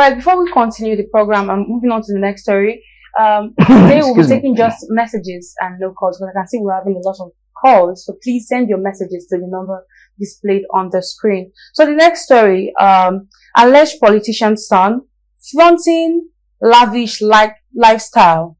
right, before we continue the program, I'm moving on to the next story. Today we'll be taking just messages and no calls, because I can see we're having a lot of calls. So please send your messages to the number displayed on the screen. So the next story, alleged politician's son flaunting lavish lifestyle.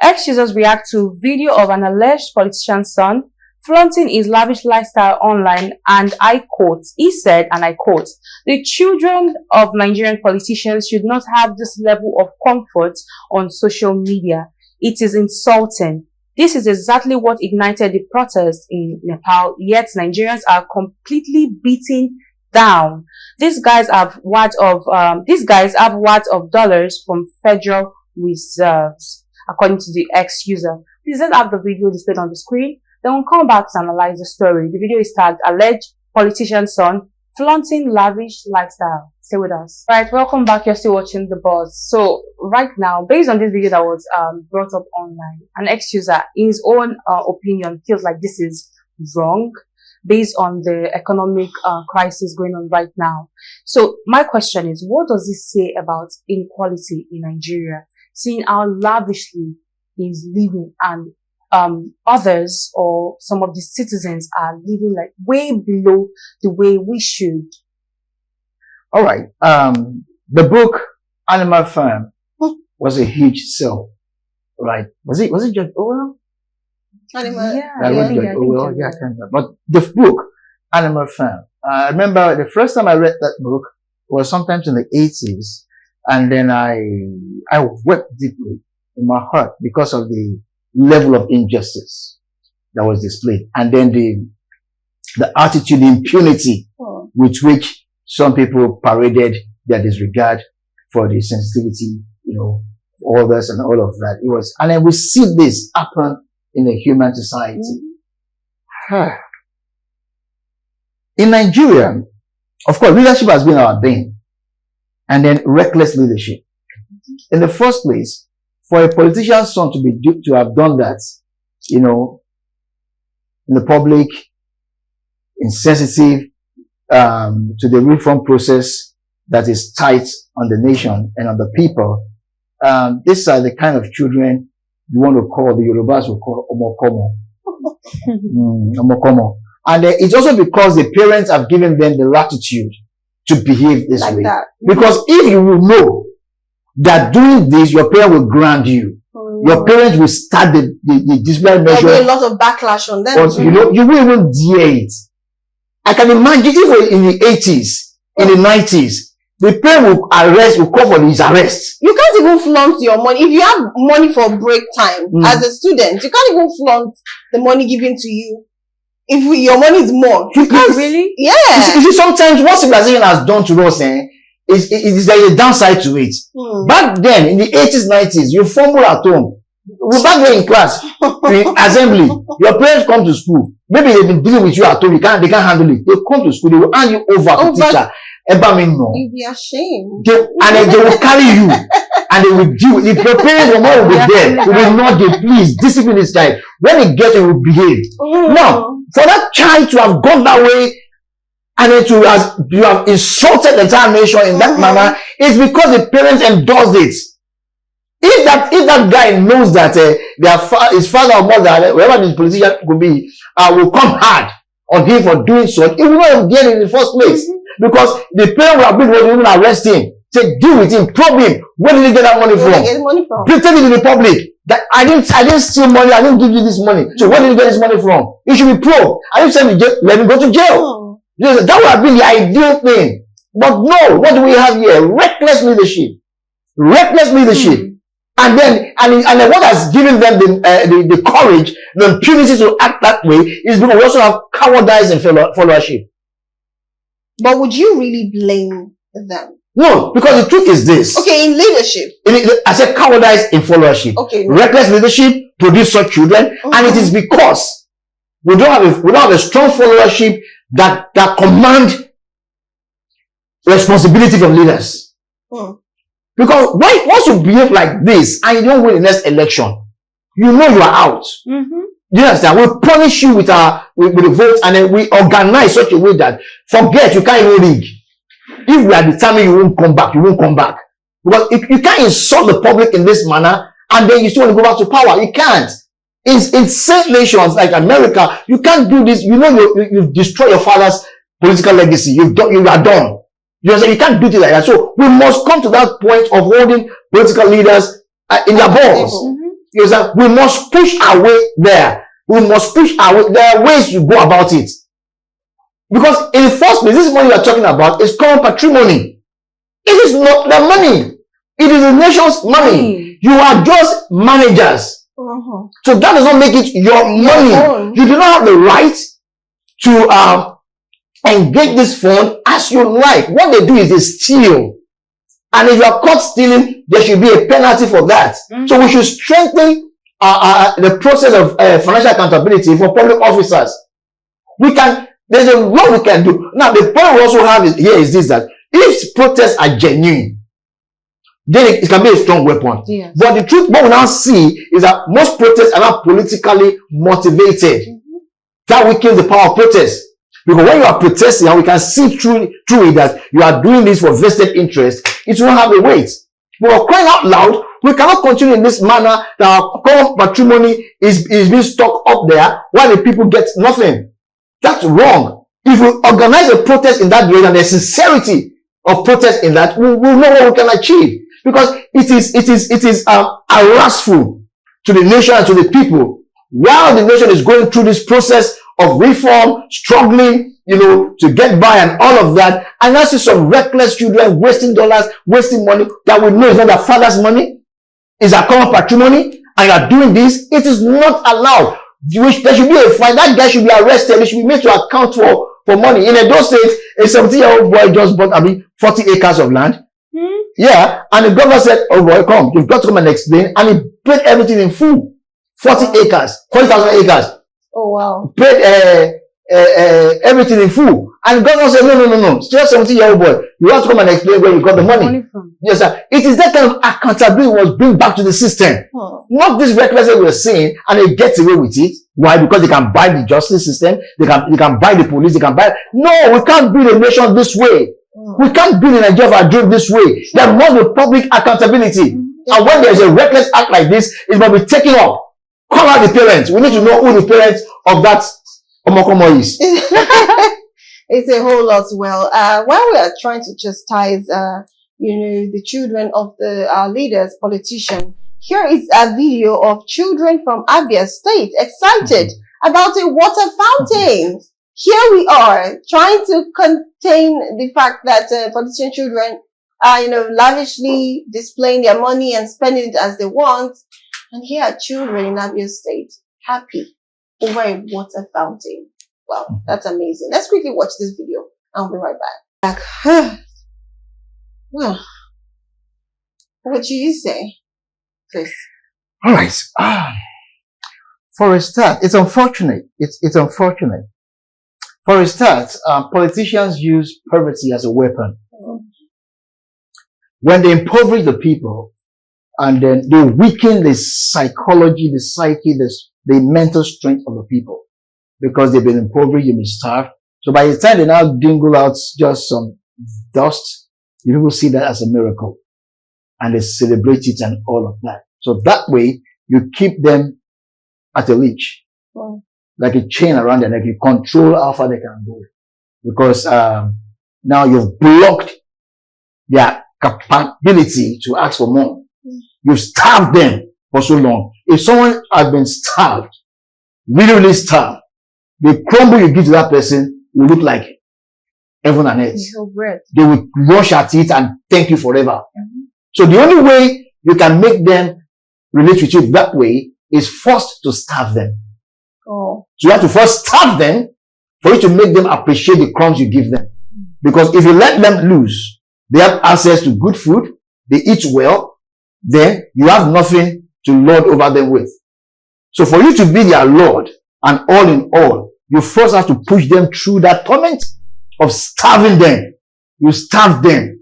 Ex-users react to video of an alleged politician's son flaunting his lavish lifestyle online, and I quote, he said, and I quote, "The children of Nigerian politicians should not have this level of comfort on social media. It is insulting." This is exactly what ignited the protest in Nepal, yet Nigerians are completely beaten down. These guys have worth of dollars from federal reserves, according to the ex-user. Please let's have the video displayed on the screen. Then we'll come back to analyze the story. The video is tagged "Alleged Politician's Son Flaunting Lavish Lifestyle." Stay with us. Right, welcome back. You're still watching The Buzz. So right now, based on this video that was brought up online, an ex-user, in his own opinion, feels like this is wrong based on the economic crisis going on right now. So my question is, what does this say about inequality in Nigeria, seeing how lavishly he's living, and others or some of the citizens are living like way below the way we should? All right. The book Animal Farm was a huge sell, right? Was it George Orwell? Animal, yeah, I wrote George Orwell. Yeah, I can't remember. But the book Animal Farm. I remember the first time I read that book was sometimes in the 80s, and then I wept deeply in my heart because of the level of injustice that was displayed, and then the attitude, the impunity with which some people paraded their disregard for the sensitivity, others and all of that. It was, and then we see this happen in a human society. In Nigeria, of course, leadership has been our bane, and then reckless leadership. In the first place, for a politician's son to have done that, in the public, insensitive to the reform process that is tight on the nation and on the people, these are the kind of children you want to call, the Yorubas will call omokomo. Omokomo. And it's also because the parents have given them the latitude to behave this way. Because if you will know that doing this, your parent will ground you. Your parents will start the disciplinary measure. There'll be a lot of backlash on them. But, you won't even dare it. I can imagine if in the 80s, in the 90s, the parent will call for his arrest. You can't even flaunt your money. If you have money for break time as a student, you can't even flaunt the money given to you. If your money is more. Because, really? Yeah. You see, sometimes what civilization has done to us, is there a downside to it. Back then, in the 80s, 90s, you fumble at home. We're back there in class, in assembly. Your parents come to school. Maybe they've been dealing with you at home. They can't handle it. They come to school. They will hand you over to teacher. You'll be ashamed. And then they will carry you. And they will deal. If your parents will be there, they will not say, please, discipline this child. When he gets, he will behave. Now, for that child to have gone that way, and then you have insulted the entire nation in that manner, it's because the parents endorsed it. If that guy knows that his father or mother, whoever the politician could be, will come hard on him for doing so, he will not have done it in the first place. Because the parent will have been able to arrest him, say, deal with him, probe him. Where did he get that money from? Pretend it in the public that I didn't steal money, I didn't give you this money. So where did you get this money from? You should be probed. I didn't say let him go to jail. That would have been the ideal thing. But no, what do we have here? Reckless leadership. Reckless leadership. And then what has given them the courage, the impunity to act that way is because we also have cowardice and followership. But would you really blame them? No, because the truth is this. Okay, in leadership. I said cowardice in followership. Okay. Reckless leadership produce such children, and it is because we don't have a strong followership that command responsibility from leaders. Because once you behave like this and you don't win the next election, you know you are out. You understand? We punish you with the vote, and then we organize such a way that forget you can't even rig. If we are determined you won't come back, you won't come back. Because if you can't insult the public in this manner and then you still want to go back to power, you can't. In safe nations like America, you can't do this. You know, you've destroyed your father's political legacy. You are done. You can't do it like that. So we must come to that point of holding political leaders in their balls. We must push our way there. We must push our way. There are ways to go about it. Because in the first place, this money we are talking about is called patrimony. It is not the money. It is the nation's money. You are just managers. So that does not make it your money. You do not have the right to engage this fund as you like. What they do is they steal. And if you are caught stealing, there should be a penalty for that. So we should strengthen the process of financial accountability for public officers. There's a lot we can do. Now, the point we also have here is this, that if protests are genuine, then it can be a strong weapon. Yes. But the truth, what we now see is that most protests are not politically motivated. That weakens the power of protest. Because when you are protesting, and we can see through it that you are doing this for vested interest, it won't have a weight. But we're crying out loud, we cannot continue in this manner that our common patrimony is being stuck up there while the people get nothing. That's wrong. If we organize a protest in that direction and there's sincerity of protest in that, we'll know what we can achieve. Because it is harassful to the nation and to the people while the nation is going through this process of reform, struggling, to get by and all of that. And I see some reckless children wasting dollars, wasting money that we know is not their father's money, is our common patrimony, and you are doing this. It is not allowed. There should be a fine. That guy should be arrested. He should be made to account for money. In those states, a 17-year-old boy just bought 40 acres of land. Yeah, and the governor said, "Oh boy, come, you've got to come and explain." And he paid everything in full. 40 acres, 40,000 acres. Oh wow. Paid everything in full. And the governor said, no. It's just a 17-year-old boy. You have to come and explain where you got the money. Yes, sir. It is that kind of accountability we must bring back to the system. Not this recklessness we're seeing, and they get away with it. Why? Because they can buy the justice system, they can buy the police, they can buy. No, we can't build a nation this way. We can't build a Nigeria of our dream this way. There must be public accountability. And when there's a reckless act like this, it must be taken up. Call out the parents. We need to know who the parents of that Omokomo is. It's a whole lot. Well, while we are trying to chastise, the children of our leaders, politicians, here is a video of children from Abia State excited about a water fountain. Here we are trying to contain the fact that politician children are, lavishly displaying their money and spending it as they want. And here are children in Abia State happy over a water fountain. Wow, that's amazing. Let's quickly watch this video. I'll be right back. Well, what do you say, please? All right. For a start, it's unfortunate. It's unfortunate. For a start, politicians use poverty as a weapon. When they impoverish the people, and then they weaken the psychology, the psyche, the mental strength of the people. Because they've been impoverished, they've been starved. So by the time they now dingle out just some dust, you people see that as a miracle. And they celebrate it and all of that. So that way, you keep them at a leash. Like a chain around their neck. You control how far they can go. Because now you've blocked their capability to ask for more. You've starved them for so long. If someone has been starved, really starved, the crumble you give to that person will look like heaven and earth. They will rush at it and thank you forever. So the only way you can make them relate with you that way is first to starve them. So you have to first starve them for you to make them appreciate the crumbs you give them. Because if you let them loose, they have access to good food, they eat well, then you have nothing to lord over them with. So for you to be their Lord and all in all, you first have to push them through that torment of starving them. You starve them.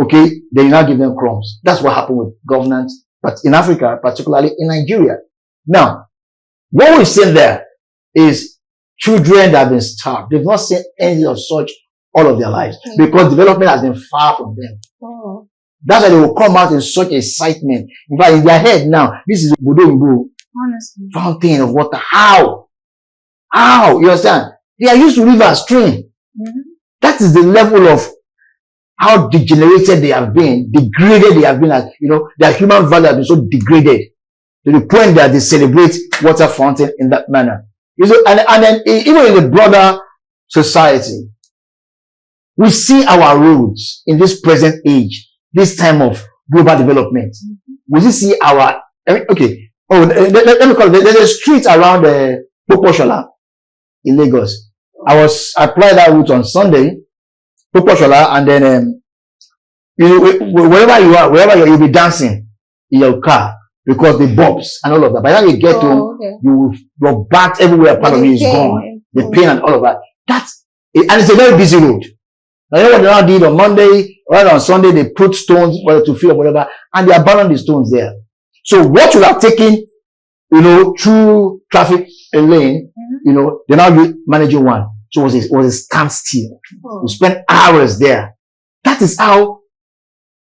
Okay? Then you now give them crumbs. That's what happened with governance, but in Africa, particularly in Nigeria. Now, what we've seen there is children that have been starved. They've not seen anything of such all of their lives because development has been far from them. That's why they will come out in such excitement. In fact, in their head now, this is Bodo. Honestly. Fountain of water. How? You understand? They are used to river stream. Mm-hmm. That is the level of how degenerated they have been, degraded they have been, as their human value has been so degraded to the point that they celebrate water fountain in that manner. And then even in the broader society, we see our roads in this present age, this time of global development. We see our let me call it. There's a street around Poposhola in Lagos. I applied that route on Sunday, Poposhola, and then wherever you are, you'll be dancing in your car because the bumps and all of that. By the time you get home, your back everywhere, part of it is gone. The pain and all of that. And it's a very busy road. Now, you know what they now did on Monday, right on Sunday, they put stones to fill up whatever, and they abandoned the stones there. So what you have taken, through traffic lane, they're now managing one. So it was a standstill. You spend hours there. That is how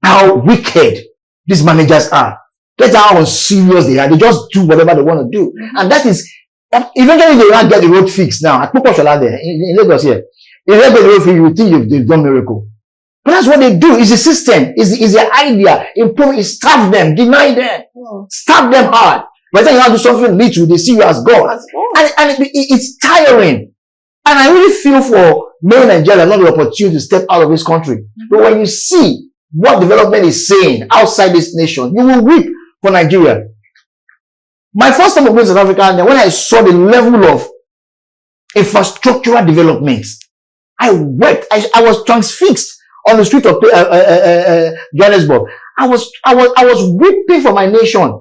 wicked these managers are. That's how unserious they are. They just do whatever they want to do. And that is, eventually they will not get the road fixed now. At Poposhola there, in Lagos here. If they get the road fixed, you will think they've done miracle. But that's what they do. It's a system. It's their idea. Improve, starve them, deny them, starve them hard. By the time you have to do something little, they see you as God. And it's tiring. And I really feel for many Nigerians not the opportunity to step out of this country. But when you see what development is saying outside this nation, you will weep for Nigeria. My first time of going to South Africa, and when I saw the level of infrastructural development, I wept. I was transfixed on the street of Johannesburg. I was weeping for my nation.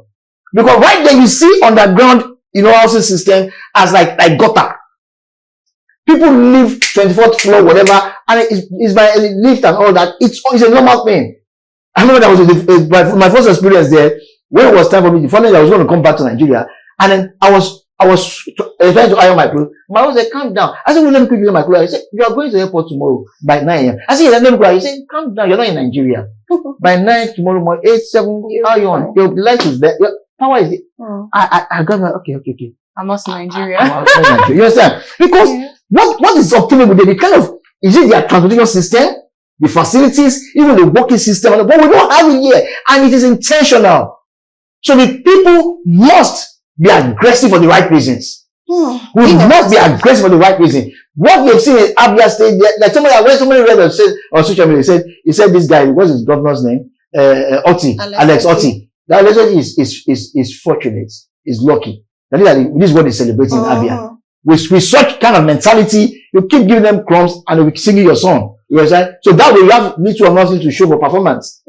Because right there you see underground, housing system as like gutter. People live 24th floor, whatever, and it's by lift and all that. It's a normal thing. I remember that was my first experience there. When it was time for me, the funny I was going to come back to Nigeria, and then I was trying to iron my clothes. My wife said, "Calm down." I said, "Well, let me quickly iron my clothes." I said, "You are going to the airport tomorrow by 9 a.m." I said, "Let me go." He said, "Calm down. You're not in Nigeria. By 9 tomorrow morning, 8, 7, iron. The light is there. Your power is there." I got my okay. I'm not in Nigeria. I'm not in Nigeria. You understand? Because what is obtainable there? Is it their transportation system, the facilities, even the working system? But we don't have it here, and it is intentional. So the people must be aggressive for the right reasons. We must be aggressive for the right reason. What we have seen in Abia State, like somebody read on social media, he said this guy, what's his governor's name? Alex Otti. That Alex is fortunate, is lucky. This is what he's celebrating in Abia. With such kind of mentality, you keep giving them crumbs and they'll be singing your song. You understand? So that way you have little or nothing to show for performance.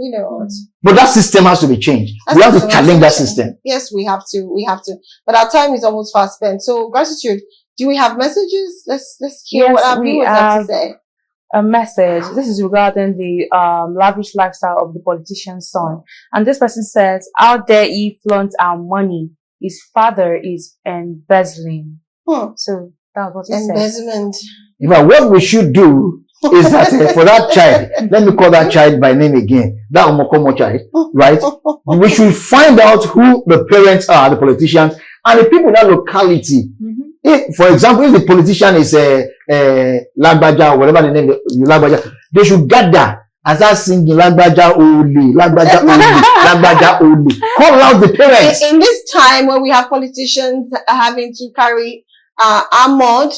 But that system has to be changed. We have to challenge that system. Yes, we have to. But our time is almost fast spent. So gratitude. Do we have messages? Let's hear what our viewers have to say. A message. This is regarding the lavish lifestyle of the politician's son. And this person says, "How dare he flaunt our money? His father is embezzling." So that's what he says. Embezzlement. What we should do is that for that child, let me call that child by name again, that Omokomo child, right? We should find out who the parents are, the politicians, and the people in that locality. If, for example, if the politician is Lagbaja or whatever the name is, Lagbaja, they should gather and start singing Lagbaja Oli, Lagbaja Oli, Lagbaja Oli. Call out the parents. In this time when we have politicians having to carry armored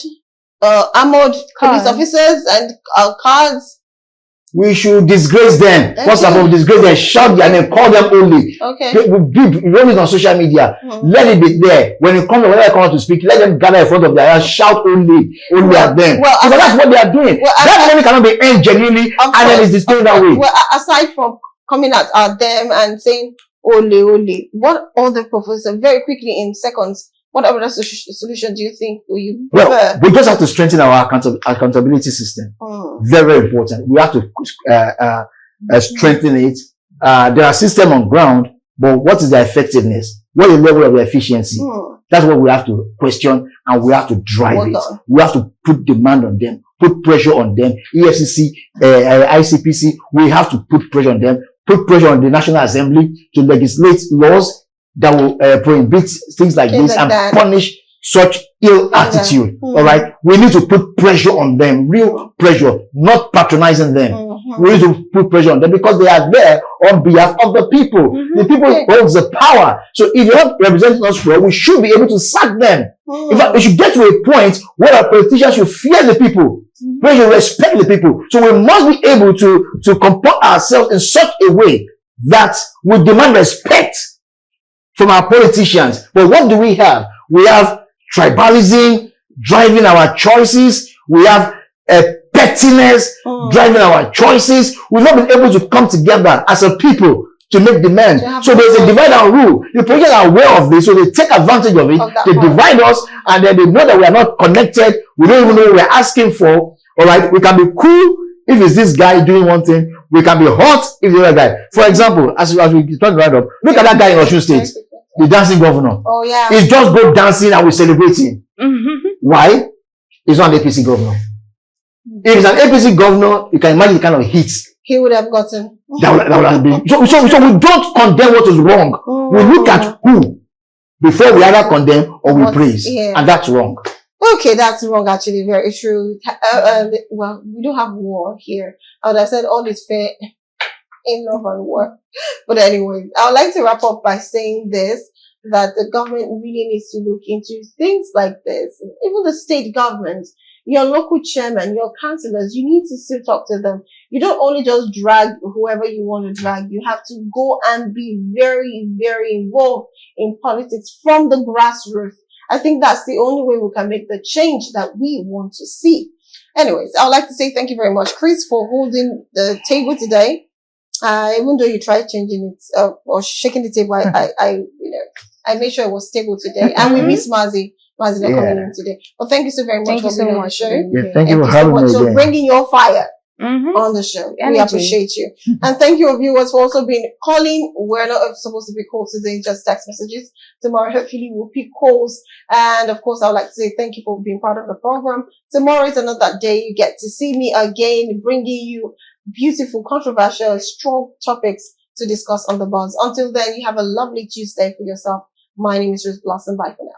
police officers and cards, we should disgrace them. First of all, disgrace them, shout their name, call them only. Run it on social media. Let it be there. When you come, whenever you come to speak, let them gather in front of their house, shout only at them. Because that's what they are doing. That money cannot be earned genuinely, and then it's displayed that way. Well, aside from coming at them and saying only, what other proposal, very quickly in seconds, what other solution do you think you prefer? Well, we just have to strengthen our accountability system. Very, very important. We have to strengthen it. There are systems on ground, but what is their effectiveness? What is the level of their efficiency? That's what we have to question, and we have to drive it. We have to put demand on them, put pressure on them. EFCC, ICPC, we have to put pressure on them. put pressure on the National Assembly to legislate laws that will prohibit things like this and punish such ill attitude. All right, we need to put pressure on them, real pressure, not patronizing them. We need to put pressure on them because they are there on behalf of the people. The people holds the power. So if you're not representing us well, we should be able to sack them. In fact, we should get to a point where our politicians should fear the people. We should respect the people. So we must be able to comport ourselves in such a way that we demand respect from our politicians. But what do we have? We have tribalism driving our choices. We have pettiness driving our choices. We've not been able to come together as a people to make demands. So there's a divide and rule. The politicians are aware of this, so they take advantage of it. They divide us, and then they know that we are not connected. We don't even know what we're asking for. All right, we can be cool if it's this guy doing one thing. We can be hot if the other guy. For example, as we talk right up, look at that guy in Osun State, the dancing governor. Oh yeah, he's just go dancing and we celebrating. Why? He's not an APC governor. If it's an APC governor, you can imagine the kind of hits he would have gotten. That would have been. So we don't condemn what is wrong. We look at who before we either condemn or we praise, and that's wrong. Okay, that's wrong. Actually, very true. Well, we don't have war here. I would have said all is fair in love and war. But anyway, I would like to wrap up by saying this: that the government really needs to look into things like this. Even the state government, your local chairman, your councillors, you need to still talk to them. You don't only just drag whoever you want to drag. You have to go and be very, very involved in politics from the grassroots. I think that's the only way we can make the change that we want to see. Anyways, I would like to say thank you very much, Chris, for holding the table today. Even though you tried changing it or shaking the table, I made sure it was stable today. And we miss Mazi. Mazi not coming in today. Well, thank you so very much for being on the show. Thank you for having me. So bringing your fire on the show. We appreciate you. And thank you, viewers, for also being calling. We're not supposed to be calls today, just text messages. Tomorrow, hopefully, we'll pick calls. And of course, I would like to say thank you for being part of the program. Tomorrow is another day. You get to see me again, bringing you beautiful, controversial, strong topics to discuss on the buzz. Until then, you have a lovely Tuesday for yourself. My name is Rose Blossom. Bye for now.